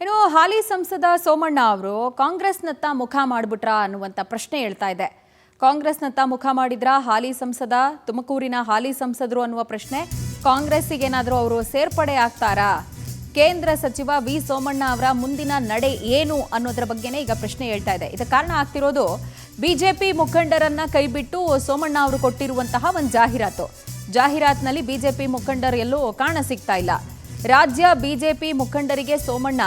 ಇನ್ನು ಹಾಲಿ ಸಂಸದ ಸೋಮಣ್ಣ ಅವರು ಕಾಂಗ್ರೆಸ್ನತ್ತ ಮುಖ ಮಾಡಿಬಿಟ್ರ ಅನ್ನುವಂಥ ಪ್ರಶ್ನೆ ಹೇಳ್ತಾ ಇದೆ. ಕಾಂಗ್ರೆಸ್ನತ್ತ ಮುಖ ಮಾಡಿದ್ರ ಹಾಲಿ ಸಂಸದ, ತುಮಕೂರಿನ ಹಾಲಿ ಸಂಸದರು ಅನ್ನುವ ಪ್ರಶ್ನೆ. ಕಾಂಗ್ರೆಸ್ಸಿಗೆ ಏನಾದರೂ ಅವರು ಸೇರ್ಪಡೆ ಆಗ್ತಾರಾ? ಕೇಂದ್ರ ಸಚಿವ ವಿ ಸೋಮಣ್ಣ ಅವರ ಮುಂದಿನ ನಡೆ ಏನು ಅನ್ನೋದರ ಬಗ್ಗೆನೇ ಈಗ ಪ್ರಶ್ನೆ ಹೇಳ್ತಾ ಇದೆ. ಇದಕ್ಕೆ ಕಾರಣ ಆಗ್ತಿರೋದು ಬಿಜೆಪಿ ಮುಖಂಡರನ್ನ ಕೈಬಿಟ್ಟು ಸೋಮಣ್ಣ ಅವರು ಕೊಟ್ಟಿರುವಂತಹ ಒಂದು ಜಾಹೀರಾತಿನಲ್ಲಿ ಬಿಜೆಪಿ ಮುಖಂಡರು ಎಲ್ಲೂ ಕಾಣ ಸಿಗ್ತಾ ಇಲ್ಲ. ರಾಜ್ಯ ಬಿಜೆಪಿ ಮುಖಂಡರಿಗೆ ಸೋಮಣ್ಣ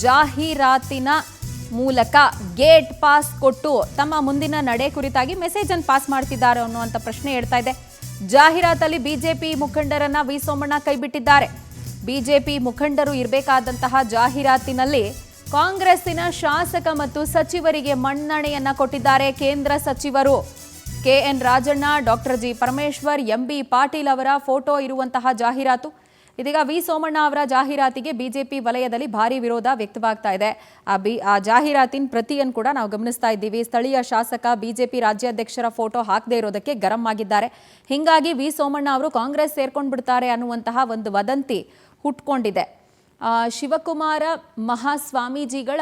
ಜಾಹೀರಾತಿನ ಮೂಲಕ ಗೇಟ್ ಪಾಸ್ ಕೊಟ್ಟು ತಮ್ಮ ಮುಂದಿನ ನಡೆ ಕುರಿತಾಗಿ ಮೆಸೇಜ್ ಅನ್ನು ಪಾಸ್ ಮಾಡ್ತಿದ್ದಾರೆ ಅನ್ನುವಂಥ ಪ್ರಶ್ನೆ ಹೇಳ್ತಾ ಇದೆ. ಜಾಹೀರಾತಲ್ಲಿ ಬಿಜೆಪಿ ಮುಖಂಡರನ್ನ ವಿ ಸೋಮಣ್ಣ ಕೈಬಿಟ್ಟಿದ್ದಾರೆ. ಬಿಜೆಪಿ ಮುಖಂಡರು ಇರಬೇಕಾದಂತಹ ಜಾಹೀರಾತಿನಲ್ಲಿ ಕಾಂಗ್ರೆಸ್ಸಿನ ಶಾಸಕ ಮತ್ತು ಸಚಿವರಿಗೆ ಮನ್ನಣೆಯನ್ನ ಕೊಟ್ಟಿದ್ದಾರೆ ಕೇಂದ್ರ ಸಚಿವರು. KN Rajanna, doctor G Parameshwar, MB Patil ಅವರ ಫೋಟೋ ಇರುವಂತಹ ಜಾಹೀರಾತು. ಇದೀಗ ವಿ ಸೋಮಣ್ಣ ಅವರ ಜಾಹೀರಾತಿಗೆ ಬಿಜೆಪಿ ವಲಯದಲ್ಲಿ ಭಾರಿ ವಿರೋಧ ವ್ಯಕ್ತವಾಗ್ತಾ ಇದೆ. ಆ ಜಾಹೀರಾತಿನ ಪ್ರತಿಯನ್ನು ಕೂಡ ನಾವು ಗಮನಿಸ್ತಾ ಇದ್ದೀವಿ. ಸ್ಥಳೀಯ ಶಾಸಕ ಬಿಜೆಪಿ ರಾಜ್ಯಾಧ್ಯಕ್ಷರ ಫೋಟೋ ಹಾಕದೇ ಇರೋದಕ್ಕೆ ಗರಂ ಆಗಿದ್ದಾರೆ. ಹೀಗಾಗಿ ವಿ ಸೋಮಣ್ಣ ಅವರು ಕಾಂಗ್ರೆಸ್ ಸೇರ್ಕೊಂಡು ಬಿಡ್ತಾರೆ ಅನ್ನುವಂತಹ ಒಂದು ವದಂತಿ ಹುಟ್ಕೊಂಡಿದೆ. ಶಿವಕುಮಾರ ಮಹಾಸ್ವಾಮೀಜಿಗಳ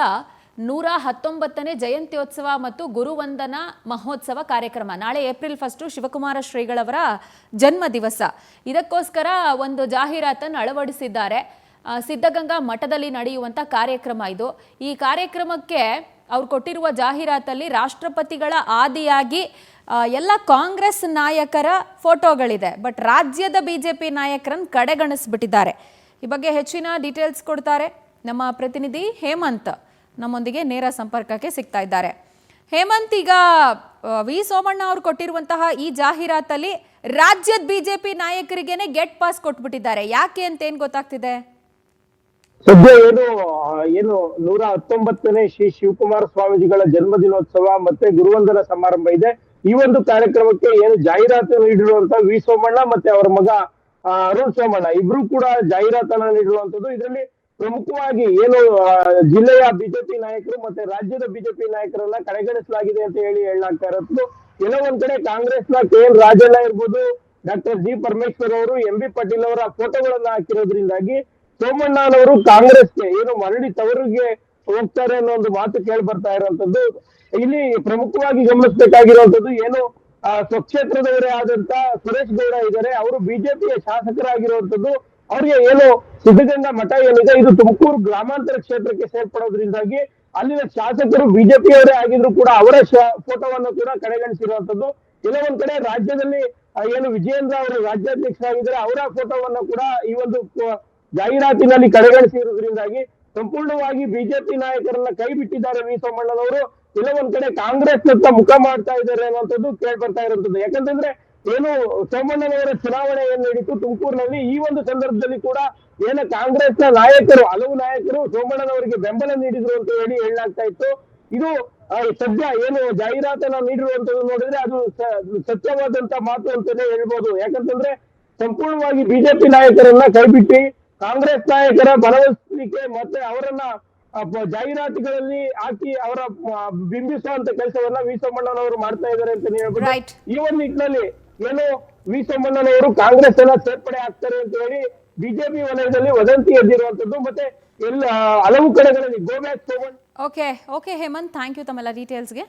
119ನೇ ಜಯಂತ್ಯೋತ್ಸವ ಮತ್ತು ಗುರುವಂದನಾ ಮಹೋತ್ಸವ ಕಾರ್ಯಕ್ರಮ ನಾಳೆ ಏಪ್ರಿಲ್ 1 ಶಿವಕುಮಾರ ಶ್ರೀಗಳವರ ಜನ್ಮ ದಿವಸ. ಇದಕ್ಕೋಸ್ಕರ ಒಂದು ಜಾಹೀರಾತನ್ನು ಅಳವಡಿಸಿದ್ದಾರೆ. ಸಿದ್ಧಗಂಗಾ ಮಠದಲ್ಲಿ ನಡೆಯುವಂಥ ಕಾರ್ಯಕ್ರಮ ಇದು. ಈ ಕಾರ್ಯಕ್ರಮಕ್ಕೆ ಅವ್ರು ಕೊಟ್ಟಿರುವ ಜಾಹೀರಾತಲ್ಲಿ ರಾಷ್ಟ್ರಪತಿಗಳ ಆದಿಯಾಗಿ ಎಲ್ಲ ಕಾಂಗ್ರೆಸ್ ನಾಯಕರ ಫೋಟೋಗಳಿದೆ. ಬಟ್ ರಾಜ್ಯದ ಬಿಜೆಪಿ ನಾಯಕರನ್ನು ಕಡೆಗಣಿಸ್ಬಿಟ್ಟಿದ್ದಾರೆ. ಈ ಬಗ್ಗೆ ಹೆಚ್ಚಿನ ಡೀಟೇಲ್ಸ್ ಕೊಡ್ತಾರೆ ನಮ್ಮ ಪ್ರತಿನಿಧಿ ಹೇಮಂತ್. ನಮ್ಮೊಂದಿಗೆ ನೇರ ಸಂಪರ್ಕಕ್ಕೆ ಸಿಗ್ತಾ ಇದ್ದಾರೆ. ಹೇಮಂತ್, ಈಗ ವಿ ಸೋಮಣ್ಣ ಅವರು ಕೊಟ್ಟಿರುವಂತಹ ಈ ಜಾಹೀರಾತಲ್ಲಿ ರಾಜ್ಯದ ಬಿಜೆಪಿ ನಾಯಕರಿಗೇನೆ ಗೆಟ್ ಪಾಸ್ ಕೊಟ್ಬಿಟ್ಟಿದ್ದಾರೆ. ಯಾಕೆ ಅಂತ ಏನ್ ಗೊತ್ತಾಗ್ತಿದೆ? ಸದ್ಯ ಏನು 119ನೇ ಶ್ರೀ ಶಿವಕುಮಾರ ಸ್ವಾಮೀಜಿಗಳ ಜನ್ಮ ದಿನೋತ್ಸವ ಮತ್ತೆ ಗುರುವಂದನ ಸಮಾರಂಭ ಇದೆ. ಈ ಒಂದು ಕಾರ್ಯಕ್ರಮಕ್ಕೆ ಏನು ಜಾಹೀರಾತು ನೀಡಿರುವಂತ ವಿ ಸೋಮಣ್ಣ ಮತ್ತೆ ಅವರ ಮಗ ಅರುಣ್ ಸೋಮಣ್ಣ ಇಬ್ರು ಕೂಡ ಜಾಹೀರಾತನ್ನ ನೀಡಿರುವಂತದ್ದು. ಇದರಲ್ಲಿ ಪ್ರಮುಖವಾಗಿ ಏನು ಜಿಲ್ಲೆಯ ಬಿಜೆಪಿ ನಾಯಕರು ಮತ್ತೆ ರಾಜ್ಯದ ಬಿಜೆಪಿ ನಾಯಕರನ್ನ ಕಡೆಗಣಿಸಲಾಗಿದೆ ಅಂತ ಹೇಳಲಾಗ್ತಾ ಇರೋದು. ಕೆಲವೊಂದ್ ಕಡೆ ಕಾಂಗ್ರೆಸ್ನ ಕೆಎನ್ ರಾಜಣ್ಣ ಇರ್ಬೋದು, ಡಾಕ್ಟರ್ ಜಿ ಪರಮೇಶ್ವರ್ ಅವರು, ಎಂಬಿ ಪಾಟೀಲ್ ಅವರ ಫೋಟೋಗಳನ್ನ ಹಾಕಿರೋದ್ರಿಂದಾಗಿ ಸೋಮಣ್ಣನವರು ಕಾಂಗ್ರೆಸ್ಗೆ ಏನು ಮರಳಿ ತವರಿಗೆ ಹೋಗ್ತಾರೆ ಅನ್ನೋ ಒಂದು ಮಾತು ಕೇಳಿ ಬರ್ತಾ ಇರುವಂತದ್ದು. ಇಲ್ಲಿ ಪ್ರಮುಖವಾಗಿ ಗಮನಿಸಬೇಕಾಗಿರುವಂತದ್ದು ಏನು ಸ್ವಕ್ಷೇತ್ರದವರೇ ಆದಂತ ಸುರೇಶ್ ಗೌಡ ಇದ್ದಾರೆ. ಅವರು ಬಿಜೆಪಿಯ ಶಾಸಕರಾಗಿರುವಂತದ್ದು. ಅವ್ರಿಗೆ ಏನು ಸಿದ್ಧಗಂಗಾ ಮಠ ಏನಿದೆ ಇದು ತುಮಕೂರು ಗ್ರಾಮಾಂತರ ಕ್ಷೇತ್ರಕ್ಕೆ ಸೇರ್ಪಡೋದ್ರಿಂದಾಗಿ ಅಲ್ಲಿನ ಶಾಸಕರು ಬಿಜೆಪಿಯವರೇ ಆಗಿದ್ರು ಕೂಡ ಅವರ ಫೋಟೋವನ್ನು ಕೂಡ ಕಡೆಗಣಿಸಿರುವಂತದ್ದು. ಕೆಲವೊಂದ್ ಕಡೆ ರಾಜ್ಯದಲ್ಲಿ ಏನು ವಿಜಯೇಂದ್ರ ಅವರು ರಾಜ್ಯಾಧ್ಯಕ್ಷರಾಗಿದ್ದಾರೆ, ಅವರ ಫೋಟೋವನ್ನು ಕೂಡ ಈ ಒಂದು ಜಾಹೀರಾತಿನಲ್ಲಿ ಕಡೆಗಣಿಸಿರುವುದರಿಂದಾಗಿ ಸಂಪೂರ್ಣವಾಗಿ ಬಿಜೆಪಿ ನಾಯಕರನ್ನ ಕೈ ಬಿಟ್ಟಿದ್ದಾರೆ ವಿ ಸೋಮಣ್ಣನವರು. ಕೆಲವೊಂದ್ ಕಡೆ ಕಾಂಗ್ರೆಸ್ನತ್ತ ಮುಖ ಮಾಡ್ತಾ ಇದ್ದಾರೆ ಅನ್ನುವಂಥದ್ದು ಕೇಳಿ ಬರ್ತಾ ಇರುವಂತದ್ದು. ಯಾಕಂತಂದ್ರೆ ಏನು ಸೋಮಣ್ಣನವರ ಚುನಾವಣೆ ಏನ್ ನಡೀತು ತುಮಕೂರಿನಲ್ಲಿ, ಈ ಒಂದು ಸಂದರ್ಭದಲ್ಲಿ ಕೂಡ ಏನು ಕಾಂಗ್ರೆಸ್ನ ನಾಯಕರು ಹಲವು ನಾಯಕರು ಸೋಮಣ್ಣನವರಿಗೆ ಬೆಂಬಲ ನೀಡಿದ್ರು ಅಂತ ಹೇಳಲಾಗ್ತಾ ಇತ್ತು. ಇದು ಸದ್ಯ ಏನು ಜಾಹೀರಾತನ್ನ ನೀಡಿರುವಂತದ್ದು ನೋಡಿದ್ರೆ ಅದು ಸತ್ಯವಾದಂತ ಮಾತು ಅಂತಾನೆ ಹೇಳ್ಬೋದು. ಯಾಕಂತಂದ್ರೆ ಸಂಪೂರ್ಣವಾಗಿ ಬಿಜೆಪಿ ನಾಯಕರನ್ನ ಕೈಬಿಟ್ಟು ಕಾಂಗ್ರೆಸ್ ನಾಯಕರ ಬಲವರ್ಸಲಿಕ್ಕೆ ಮತ್ತೆ ಅವರನ್ನ ಜಾಹೀರಾತುಗಳಲ್ಲಿ ಹಾಕಿ ಅವರ ಬಿಂಬಿಸುವಂತ ಕೆಲಸವನ್ನ ವಿ ಸೋಮಣ್ಣನವರು ಮಾಡ್ತಾ ಇದ್ದಾರೆ ಅಂತ ಹೇಳ್ಬೋದು. ಈ ಒಂದು ನಿಟ್ಟಿನಲ್ಲಿ ಏನು ವಿ ಸೋಮಣ್ಣನವರು ಕಾಂಗ್ರೆಸ್ ಎಲ್ಲ ಸೇರ್ಪಡೆ ಆಗ್ತಾರೆ ಅಂತ ಹೇಳಿ ಬಿಜೆಪಿ ವಲಯದಲ್ಲಿ ವದಂತಿ ಎದ್ದಿರುವಂತದ್ದು. ಮತ್ತೆ ಎಲ್ಲ ಹಲವು ಕಡೆಗಳಲ್ಲಿ go back Somanna. Okay Hemanth, thank you ತಮ್ಮೆಲ್ಲ ಡೀಟೇಲ್ಸ್ಗೆ.